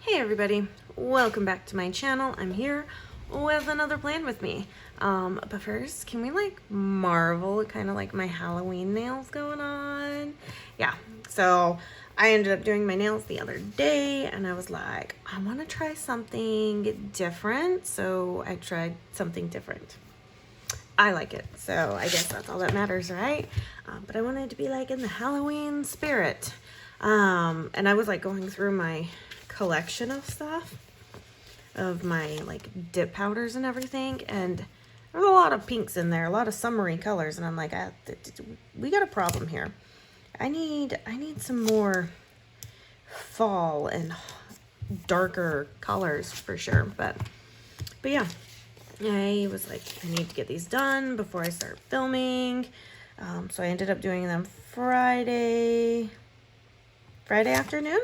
Hey everybody, welcome back to my channel. I'm here with another plan with me. But first, can we like marvel at kind of like my Halloween nails going on? Yeah, so I ended up doing my nails the other day and I was like, I want to try something different. So I tried something different. I like it, so I guess that's all that matters, right? But I wanted to be like in the Halloween spirit. And I was like going through my collection of stuff, of my like dip powders and everything, and there's a lot of pinks in there, a lot of summery colors, and I'm like, we got a problem here. I need some more fall and darker colors for sure, but yeah, I was like, I need to get these done before I start filming. So I ended up doing them Friday afternoon.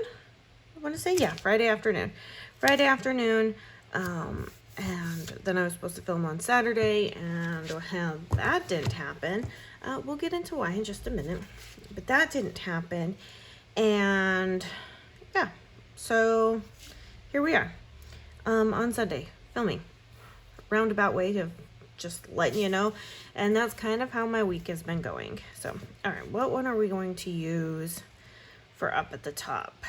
I want to say, yeah, Friday afternoon. And then I was supposed to film on Saturday, and that didn't happen. We'll get into why in just a minute, but that didn't happen. And yeah, so here we are on Sunday filming. Roundabout way of just letting you know, and that's kind of how my week has been going. So, all right, what one are we going to use for up at the top?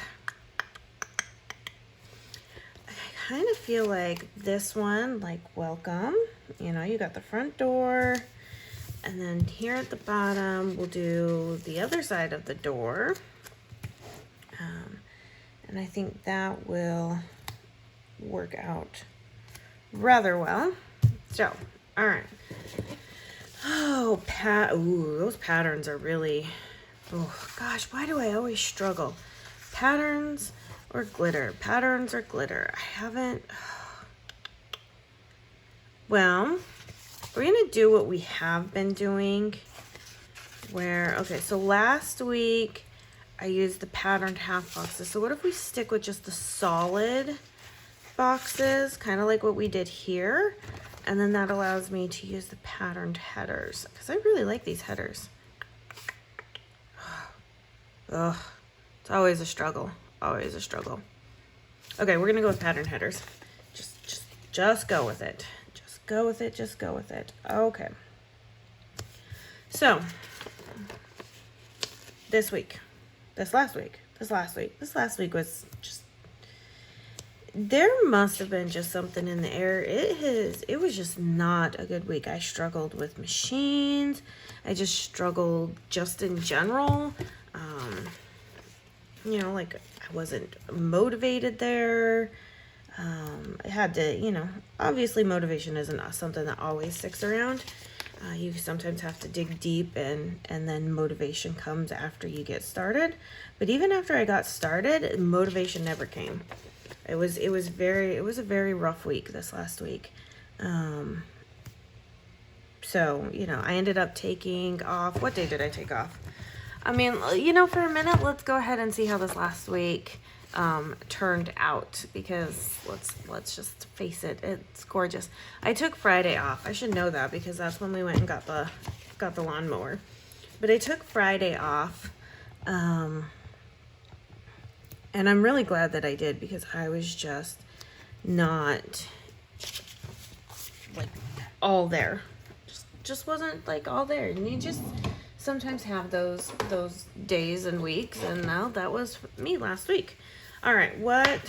I kind of feel like this one, like welcome, you know, you got the front door, and then here at the bottom we'll do the other side of the door, and I think that will work out rather well. So, all right. Oh, those patterns are really, oh gosh, why do I always struggle? Patterns or glitter? Patterns or glitter? I haven't, well, we're gonna do what we have been doing where, okay, so last week I used the patterned half boxes. So what if we stick with just the solid boxes, kind of like what we did here, and then that allows me to use the patterned headers because I really like these headers. Ugh, it's always a struggle, always a struggle. Okay, we're gonna go with patterned headers. Just go with it. Just go with it. Just go with it. Okay. So this last week was just, there must have been just something in the air. It was just not a good week. I struggled with machines. I just struggled just in general. You know, like I wasn't motivated there. I had to, you know, obviously motivation isn't something that always sticks around. You sometimes have to dig deep, and then motivation comes after you get started. But even after I got started, motivation never came. It was a very rough week this last week. So, you know, I ended up taking off. What day did I take off? I mean, you know, for a minute, let's go ahead and see how this last week turned out, because let's just face it, it's gorgeous. I took Friday off. I should know that because that's when we went and got the lawnmower. But I took Friday off. And I'm really glad that I did, because I was just not like all there. Just wasn't like all there. And you just sometimes have those days and weeks, and now that was me last week. All right, what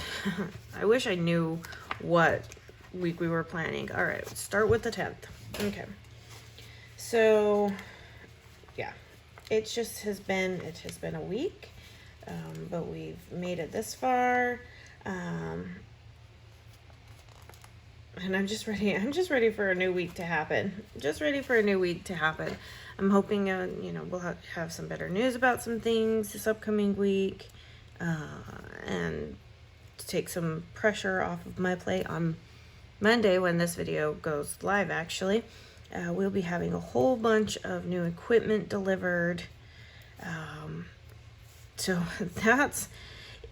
I wish I knew what week we were planning. All right, let's start with the 10th. Okay. So yeah, it has been a week. But we've made it this far, and I'm just ready for a new week to happen. I'm hoping, you know, we'll have some better news about some things this upcoming week, and to take some pressure off of my plate. On Monday, when this video goes live, actually, we'll be having a whole bunch of new equipment delivered. So that's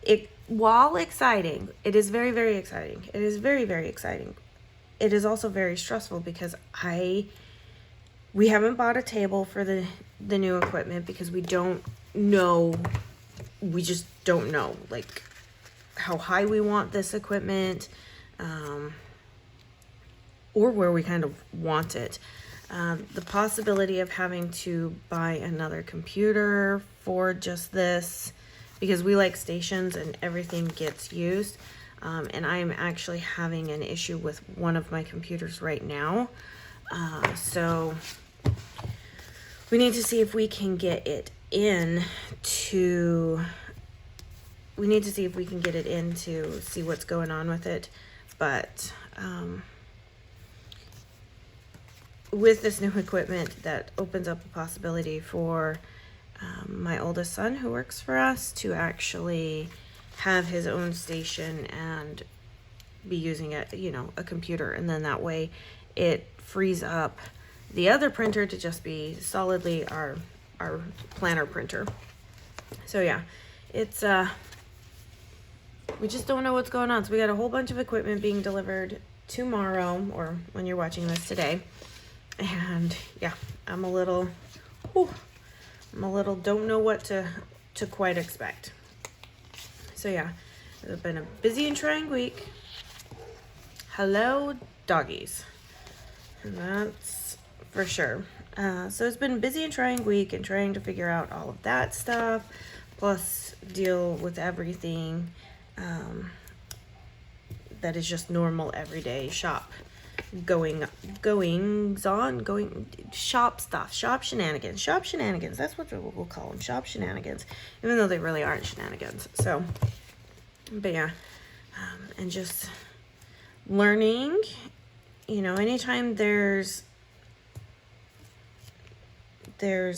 it. While exciting, it is very, very exciting. It is very, very exciting. It is also very stressful because we haven't bought a table for the new equipment because we don't know. We just don't know. Like, how high we want this equipment, or where we kind of want it. The possibility of having to buy another computer for just this, because we like stations and everything gets used. And I'm actually having an issue with one of my computers right now. So we need to see if we can get it in to, we need to see if we can get it in to see what's going on with it. But with this new equipment, that opens up a possibility for my oldest son, who works for us, to actually have his own station and be using it, you know, a computer. And then that way it frees up the other printer to just be solidly our planner printer. So yeah, it's we just don't know what's going on. So we got a whole bunch of equipment being delivered tomorrow, or when you're watching this today. And yeah, I'm a little don't know what to quite expect. So yeah, it's been a busy and trying week. Hello, doggies. And that's for sure. So it's been a busy and trying week, and trying to figure out all of that stuff, plus deal with everything that is just normal everyday shop shop stuff, shop shenanigans, that's what we'll call them, shop shenanigans, even though they really aren't shenanigans. So but yeah, and just learning, you know, anytime there's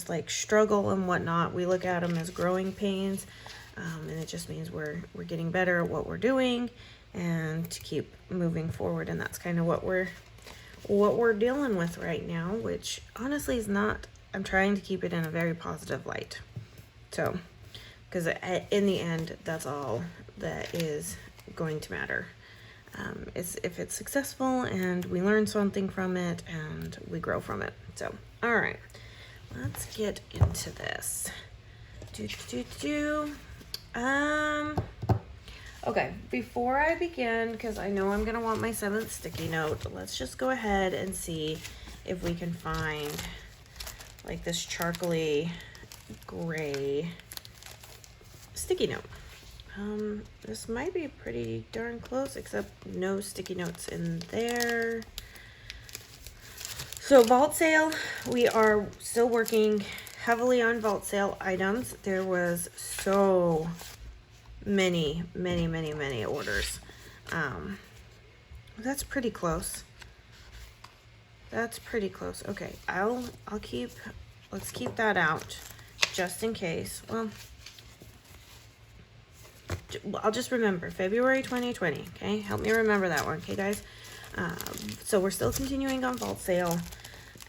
like struggle and whatnot, we look at them as growing pains, and it just means we're getting better at what we're doing and to keep moving forward. And that's kind of what we're dealing with right now, which honestly is not, I'm trying to keep it in a very positive light. So, because in the end, that's all that is going to matter, is if it's successful and we learn something from it and we grow from it. So, all right, let's get into this. Okay, before I begin, because I know I'm going to want my 7th sticky note, let's just go ahead and see if we can find like this charcoaly gray sticky note. This might be pretty darn close, except no sticky notes in there. So Vault Sale, we are still working heavily on Vault Sale items. There was so many orders. That's pretty close. That's pretty close. Okay, let's keep that out just in case. Well, I'll just remember February 2020. Okay, help me remember that one. Okay, guys. So we're still continuing on Vault Sale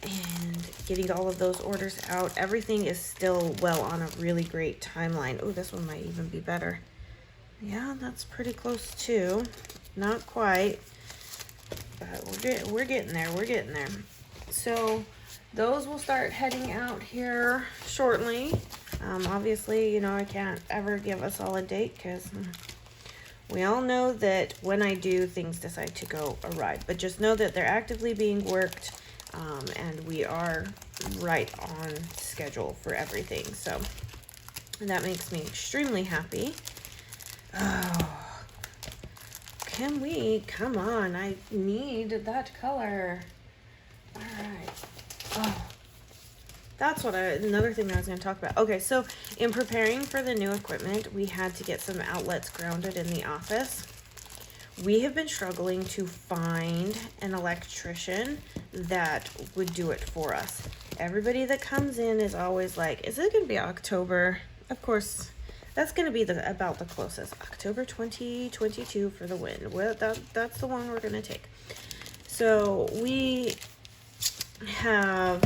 and getting all of those orders out. Everything is still well on a really great timeline. Oh, this one might even be better. Yeah, that's pretty close too. Not quite, but we're getting there. We're getting there. So those will start heading out here shortly. Obviously, you know, I can't ever give a solid date because we all know that when I do, things decide to go awry. But just know that they're actively being worked, and we are right on schedule for everything. So that makes me extremely happy. Oh, can we, come on, I need that color. All right. Oh, that's what another thing I was going to talk about. Okay, so in preparing for the new equipment, we had to get some outlets grounded in the office. We have been struggling to find an electrician that would do it for us. Everybody that comes in is always like, is it going to be October? Of course, that's going to be about the closest. October 2022 for the win. Well, that's the one we're going to take. So we have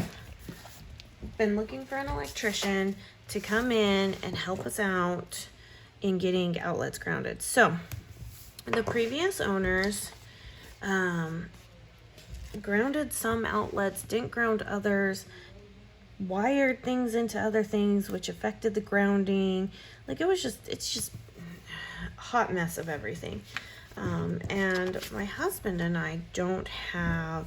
been looking for an electrician to come in and help us out in getting outlets grounded. So the previous owners grounded some outlets, didn't ground others, wired things into other things which affected the grounding. Like it's just hot mess of everything. And my husband and I don't have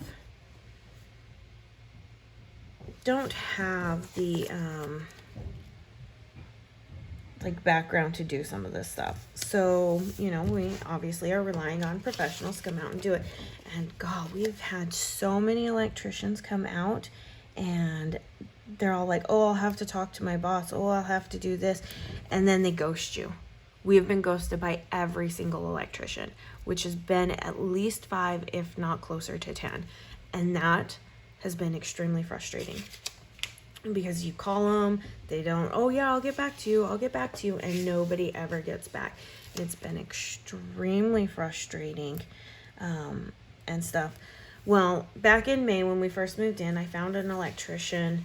the like background to do some of this stuff. So, you know, we obviously are relying on professionals to come out and do it. And God, we've had so many electricians come out and they're all like, oh, I'll have to talk to my boss. Oh, I'll have to do this. And then they ghost you. We have been ghosted by every single electrician, which has been at least 5, if not closer to 10. And that has been extremely frustrating. Because you call them, they don't, oh yeah, I'll get back to you, and nobody ever gets back. It's been extremely frustrating, and stuff. Well, back in May when we first moved in, I found an electrician,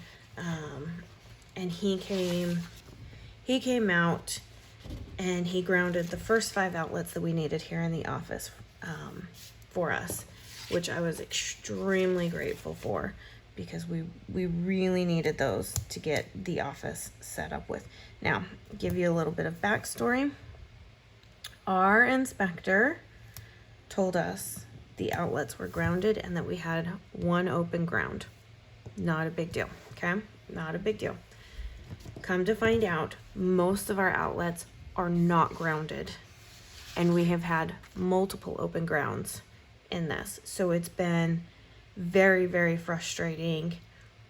and he came out and he grounded the first 5 outlets that we needed here in the office, for us, which I was extremely grateful for, because we really needed those to get the office set up with. Now, give you a little bit of backstory. Our inspector told us the outlets were grounded and that we had 1 open ground. Not a big deal, okay? Not a big deal. Come to find out, most of our outlets are not grounded, and we have had multiple open grounds in this. So it's been very, very frustrating,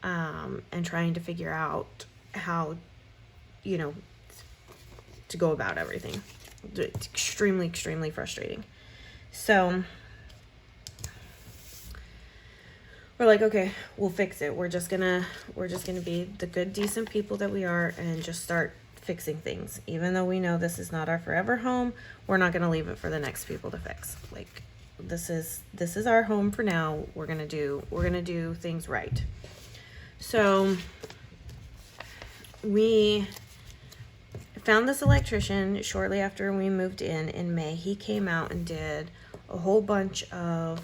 and trying to figure out how, you know, to go about everything. It's extremely, extremely frustrating. So we're like, okay, we'll fix it. We're just gonna be the good, decent people that we are and just start fixing things. Even though we know this is not our forever home, we're not gonna leave it for the next people to fix. Like, this is our home for now. We're gonna do things right. So we found this electrician shortly after we moved in May. He came out and did a whole bunch of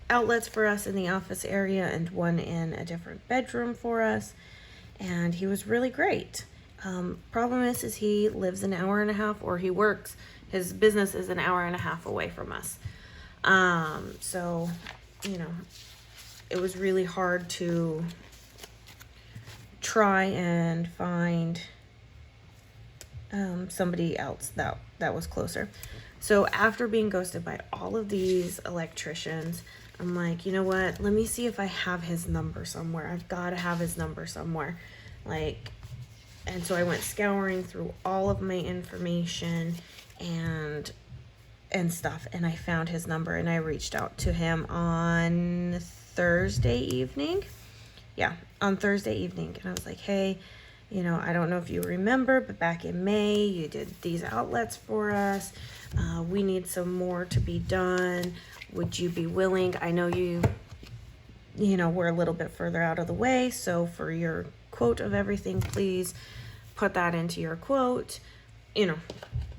outlets for us in the office area and 1 in a different bedroom for us, and he was really great. Problem is he lives an hour and a half, or he works, his business is an hour and a half away from us. So, you know, it was really hard to try and find somebody else that was closer. So after being ghosted by all of these electricians, I'm like, you know what? Let me see if I have his number somewhere. I've got to have his number somewhere. Like, and so I went scouring through all of my information and stuff, and I found his number, and I reached out to him on Thursday evening. Yeah, on Thursday evening. And I was like, hey, you know, I don't know if you remember, but back in May, you did these outlets for us. We need some more to be done. Would you be willing? I know you know, we're a little bit further out of the way, so for your quote of everything, please put that into your quote. You know,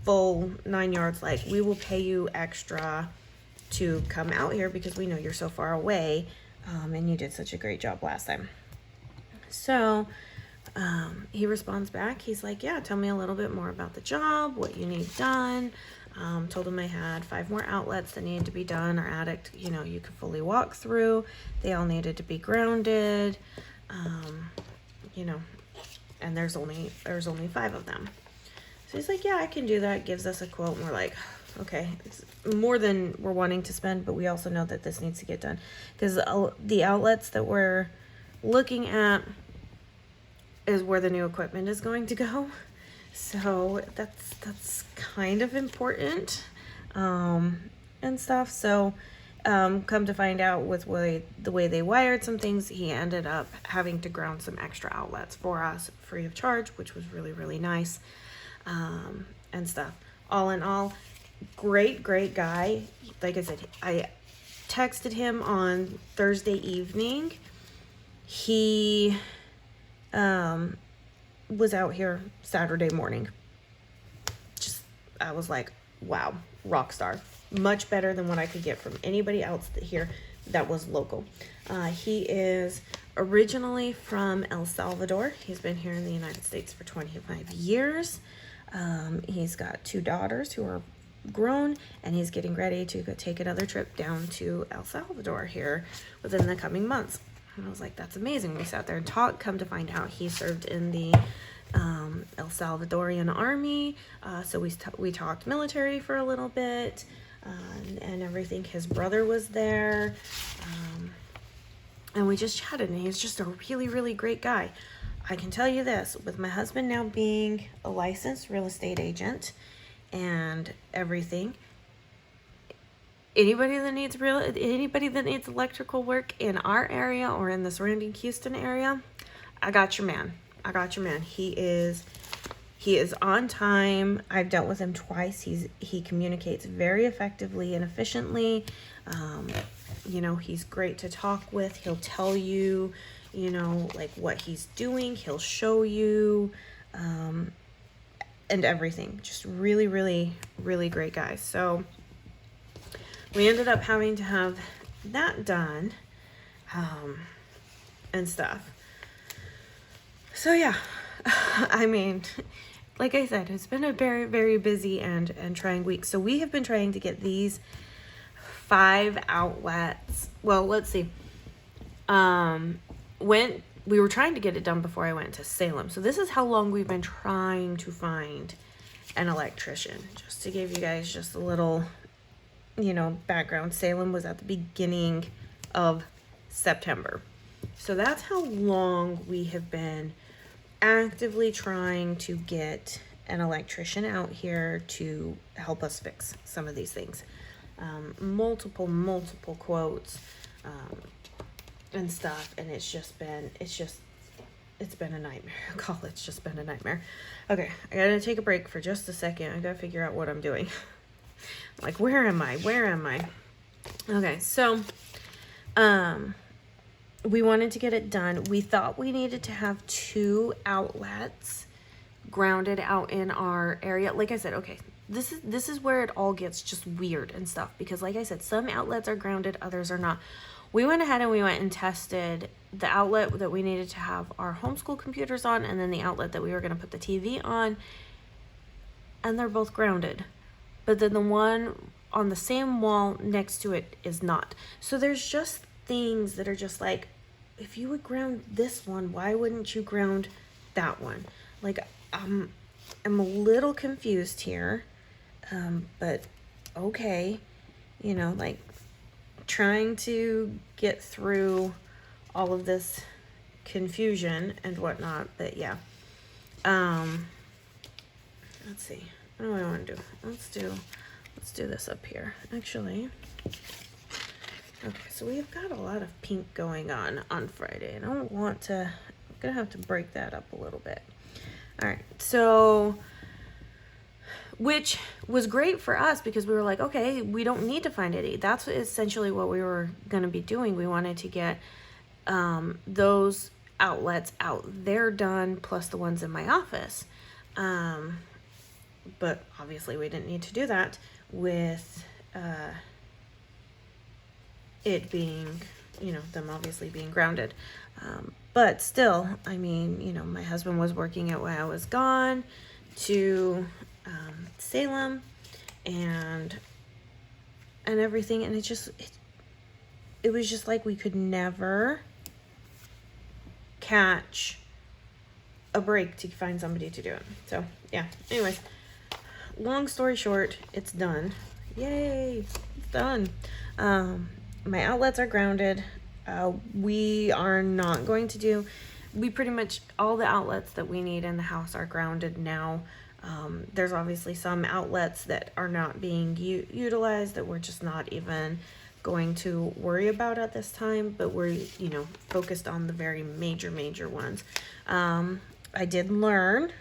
full 9 yards. Like, we will pay you extra to come out here because we know you're so far away, and you did such a great job last time. So he responds back. He's like, yeah, tell me a little bit more about the job, what you need done. Told him I had 5 more outlets that needed to be done, or attic, you know, you could fully walk through. They all needed to be grounded, you know, and there's only 5 of them. So he's like, yeah, I can do that. Gives us a quote, and we're like, okay, it's more than we're wanting to spend, but we also know that this needs to get done, because the outlets that we're looking at is where the new equipment is going to go. So that's kind of important, and stuff. So come to find out, with the way they wired some things, he ended up having to ground some extra outlets for us free of charge, which was really, really nice, and stuff. All in all, great guy. Like I said, I texted him on Thursday evening. He was out here Saturday morning. I was like, wow, rock star. Much better than what I could get from anybody else here that was local. He is originally from El Salvador. He's been here in the United States for 25 years. He's got 2 daughters who are grown, and he's getting ready to go take another trip down to El Salvador here within the coming months. And I was like, that's amazing. We sat there and talked. Come to find out, he served in the El Salvadorian army. So we talked military for a little bit, and everything. His brother was there, and we just chatted, and he's just a really, really great guy. I can tell you this, with my husband now being a licensed real estate agent and everything, anybody that needs electrical work in our area or in the surrounding Houston area, I got your man. I got your man. He is on time. I've dealt with him twice. He communicates very effectively and efficiently. You know, he's great to talk with. He'll tell you, you know, like what he's doing. He'll show you, and everything. Just really, really, really great guy. So we ended up having to have that done, and stuff. So yeah, I mean, like I said, it's been a very, very busy and trying week. So we have been trying to get these 5 outlets. Well, let's see. We were trying to get it done before I went to Salem. So this is how long we've been trying to find an electrician. Just to give you guys just a little, you know, background. Salem was at the beginning of September. So that's how long we have been actively trying to get an electrician out here to help us fix some of these things. Multiple quotes, and stuff, and it's been a nightmare. Call it's just been a nightmare. Okay, I gotta take a break for just a second. I gotta figure out what I'm doing. Like, where am I? Okay, so we wanted to get it done. We thought we needed to have 2 outlets grounded out in our area. Like I said, okay, this is where it all gets just weird and stuff, because like I said, some outlets are grounded, others are not. We went ahead and we went and tested the outlet that we needed to have our homeschool computers on, and then the outlet that we were going to put the TV on, and they're both grounded. But then the one on the same wall next to it is not. So there's just things that are just like, if you would ground this one, why wouldn't you ground that one? Like, I'm a little confused here, but okay, you know, like, trying to get through all of this confusion and whatnot. But yeah, let's see, what do I want to do? Let's do this up here, actually. Okay, so we've got a lot of pink going on Friday, and I don't want to, I'm gonna have to break that up a little bit. All right, so, which was great for us because we were like, okay, we don't need to find any. That's essentially what we were going to be doing. We wanted to get those outlets out there done, plus the ones in my office. But obviously we didn't need to do that with it being, you know, them obviously being grounded. But still, I mean, you know, my husband was working it while I was gone to Salem and everything, and it was just like we could never catch a break to find somebody to do it. So yeah, anyways, long story short, it's done. Yay, it's done. My outlets are grounded. We are not going to do, we pretty much, all the outlets that we need in the house are grounded now. There's obviously some outlets that are not being utilized that we're just not even going to worry about at this time, but we're, you know, focused on the very major ones. I did learn,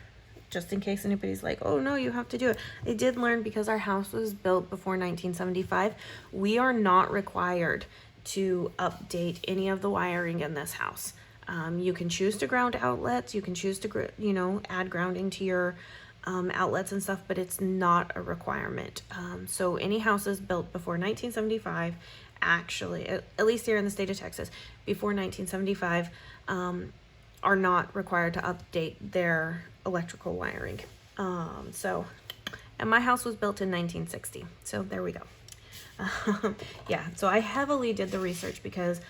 just in case anybody's like, oh no, you have to do it. I did learn, because our house was built before 1975, we are not required to update any of the wiring in this house. You can choose to ground outlets, you can choose to, you know, add grounding to your outlets and stuff, but it's not a requirement. So any houses built before 1975, actually, at least here in the state of Texas, before 1975, are not required to update their electrical wiring. So, and my house was built in 1960. So there we go. Yeah, so I heavily did the research because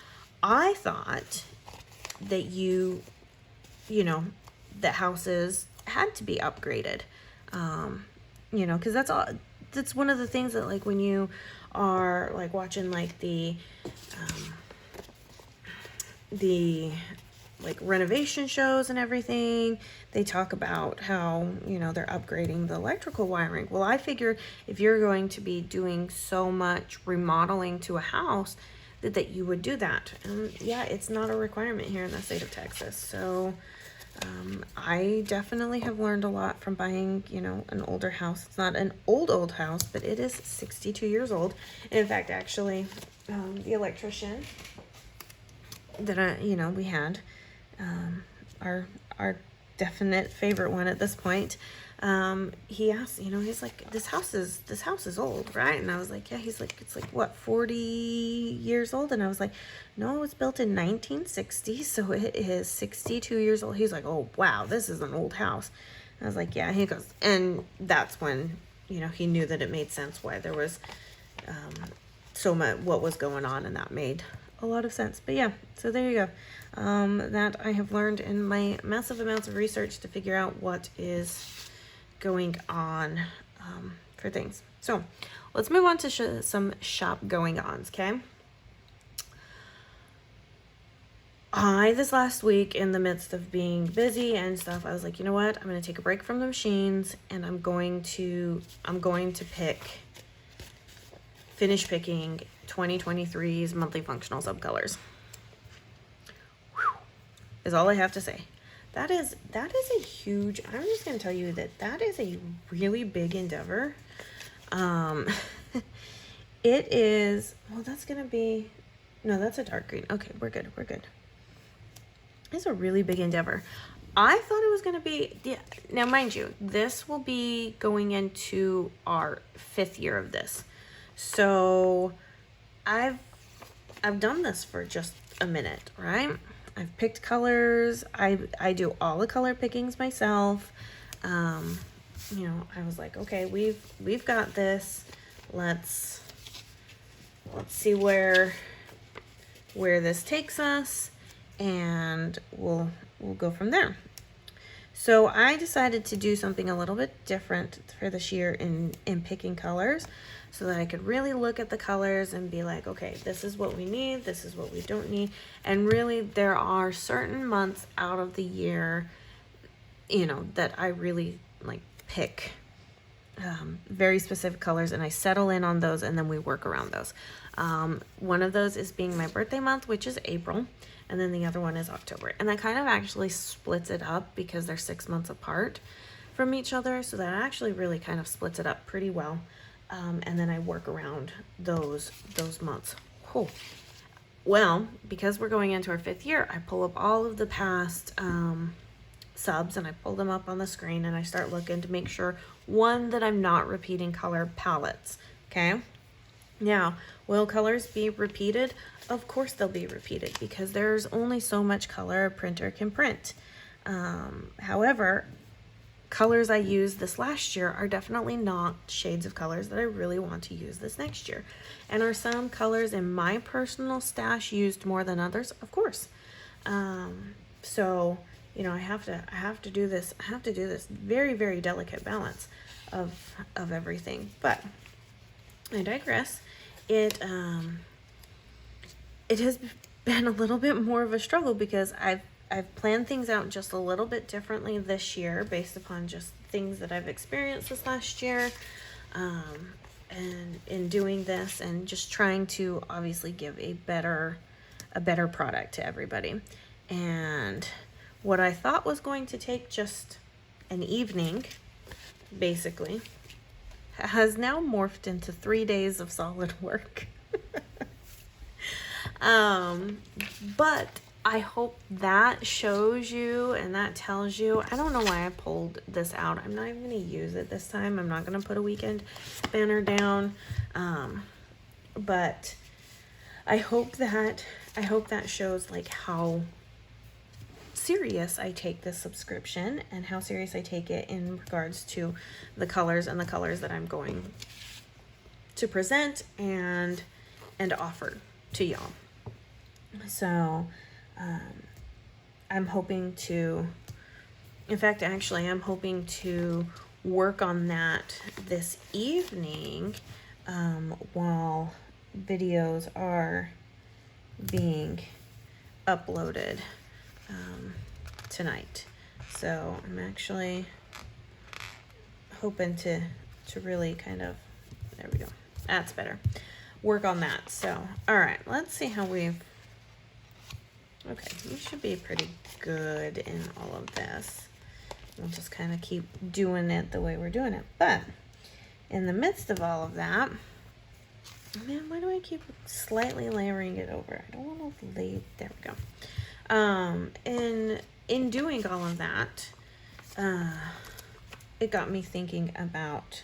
I thought that you know, that houses had to be upgraded. You know, because that's one of the things that, like, when you are like watching like the like renovation shows and everything, they talk about how, you know, they're upgrading the electrical wiring. Well, I figured if you're going to be doing so much remodeling to a house, that you would do that. And yeah, it's not a requirement here in the state of Texas. So I definitely have learned a lot from buying, you know, an older house. It's not an old house, but it is 62 years old. And in fact, actually, the electrician that we had, our definite favorite one at this point, he asked, you know, he's like, this house is old, right? And I was like, yeah. He's like, it's like, what, 40 years old? And I was like, no, it was built in 1960, so it is 62 years old. He's like, oh wow, this is an old house. I was like, yeah. He goes, and that's when, you know, he knew that it made sense why there was so much what was going on, and that made a lot of sense. But yeah, so there you go. That I have learned in my massive amounts of research to figure out what is going on for things. So let's move on to some shop going ons, okay? This last week, in the midst of being busy and stuff, I was like, you know what? I'm going to take a break from the machines, and I'm going to finish picking 2023's monthly functional subcolors. Is all I have to say. That is a huge, I'm just going to tell you that is a really big endeavor. It is, well, that's going to be, no, that's a dark green. Okay, we're good. It's a really big endeavor. I thought it was going to be, yeah. Now, mind you, this will be going into our 5th year of this. So I've done this for just a minute, right? I've picked colors. I do all the color pickings myself. You know, I was like, okay, we've got this. Let's see where this takes us, and we'll go from there. So I decided to do something a little bit different for this year in picking colors, so that I could really look at the colors and be like, okay, this is what we need, this is what we don't need. And really, there are certain months out of the year, you know, that I really like pick very specific colors, and I settle in on those, and then we work around those. One of those is being my birthday month, which is April, and then the other one is October. And that kind of actually splits it up because they're 6 months apart from each other, so that actually really kind of splits it up pretty well. And then I work around those months. Oh. Well, because we're going into our 5th year, I pull up all of the past subs, and I pull them up on the screen, and I start looking to make sure, one, that I'm not repeating color palettes, okay? Now, will colors be repeated? Of course they'll be repeated, because there's only so much color a printer can print. However, colors I used this last year are definitely not shades of colors that I really want to use this next year. And are some colors in my personal stash used more than others? Of course. So, you know, I have to do this very, very delicate balance of everything. But I digress. It has been a little bit more of a struggle, because I've planned things out just a little bit differently this year based upon just things that I've experienced this last year, and in doing this, and just trying to obviously give a better product to everybody. And what I thought was going to take just an evening, basically, has now morphed into 3 days of solid work. But I hope that shows you, and that tells you, I don't know why I pulled this out. I'm not even going to use it this time. I'm not going to put a weekend banner down. But I hope that shows like how serious I take this subscription and how serious I take it in regards to the colors and the colors that I'm going to present and offer to y'all. So I'm hoping to, in fact, actually, I'm hoping to work on that this evening while videos are being uploaded tonight. So I'm actually hoping to really kind of, there we go, that's better, work on that. So all right, let's see how we've, okay, we should be pretty good in all of this. We'll just kind of keep doing it the way we're doing it. But in the midst of all of that, man, why do I keep slightly layering it over? I don't want to lay, there we go. In doing all of that, it got me thinking about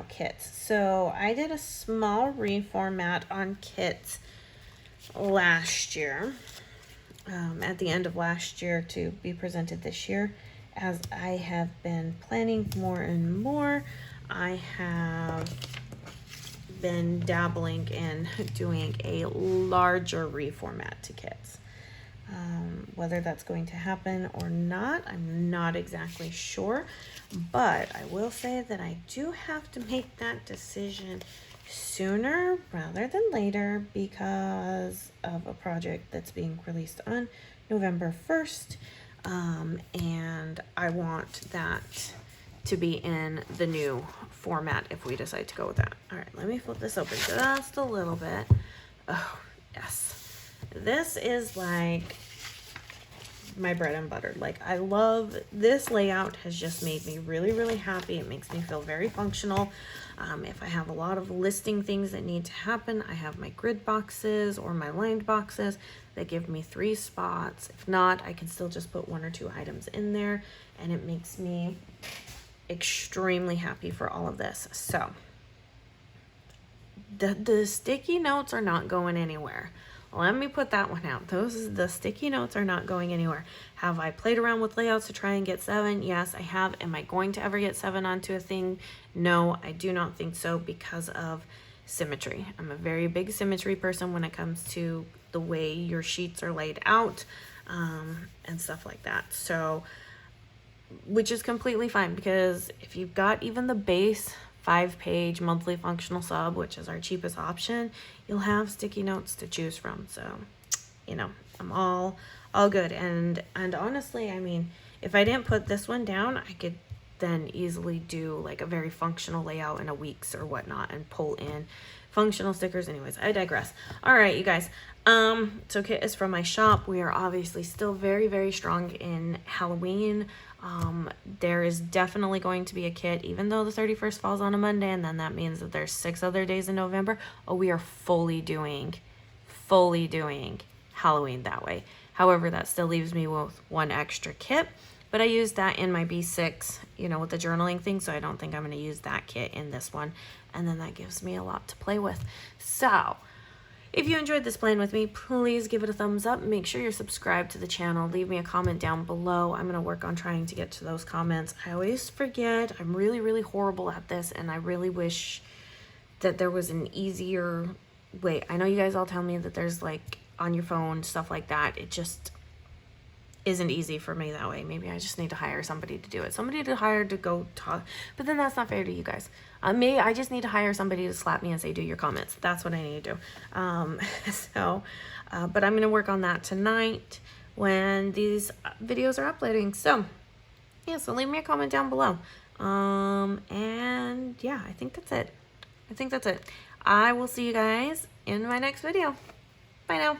kits. So I did a small reformat on kits last year, at the end of last year, to be presented this year. As I have been planning more and more, I have been dabbling in doing a larger reformat to kits. Whether that's going to happen or not, I'm not exactly sure, but I will say that I do have to make that decision sooner rather than later because of a project that's being released on November 1st, and I want that to be in the new format if we decide to go with that. All right, let me flip this open just a little bit. Oh, yes. This is like my bread and butter. Like, I love this layout, has just made me really, really happy. It makes me feel very functional. If I have a lot of listing things that need to happen, I have my grid boxes or my lined boxes that give me 3 spots. If not, I can still just put 1 or 2 items in there, and it makes me extremely happy for all of this. So the sticky notes are not going anywhere. Let me put that one out. The sticky notes are not going anywhere. Have I played around with layouts to try and get 7? Yes, I have. Am I going to ever get 7 onto a thing? No, I do not think so, because of symmetry. I'm a very big symmetry person when it comes to the way your sheets are laid out, and stuff like that. So, which is completely fine, because if you've got even the base 5-page monthly functional sub, which is our cheapest option, you'll have sticky notes to choose from. So, you know, I'm all good. And honestly, I mean, if I didn't put this one down, I could then easily do like a very functional layout in a week's or whatnot and pull in functional stickers. Anyways, I digress. All right, you guys. So kit is from my shop. We are obviously still very, very strong in Halloween. There is definitely going to be a kit, even though the 31st falls on a Monday, and then that means that there's 6 other days in November. Oh, we are fully doing Halloween that way. However, that still leaves me with 1 extra kit, but I used that in my B6, you know, with the journaling thing, so I don't think I'm going to use that kit in this one, and then that gives me a lot to play with. So, if you enjoyed this plan with me, please give it a thumbs up. Make sure you're subscribed to the channel. Leave me a comment down below. I'm going to work on trying to get to those comments. I always forget. I'm really, really horrible at this, and I really wish that there was an easier way. I know you guys all tell me that there's like on your phone, stuff like that. It just isn't easy for me that way. Maybe I just need to hire somebody to do it. Somebody to hire to go talk. But then that's not fair to you guys. Maybe I just need to hire somebody to slap me and say, do your comments. That's what I need to do. But I'm going to work on that tonight when these videos are uploading. So, yeah, so leave me a comment down below. And yeah, I think that's it. I will see you guys in my next video. Bye now.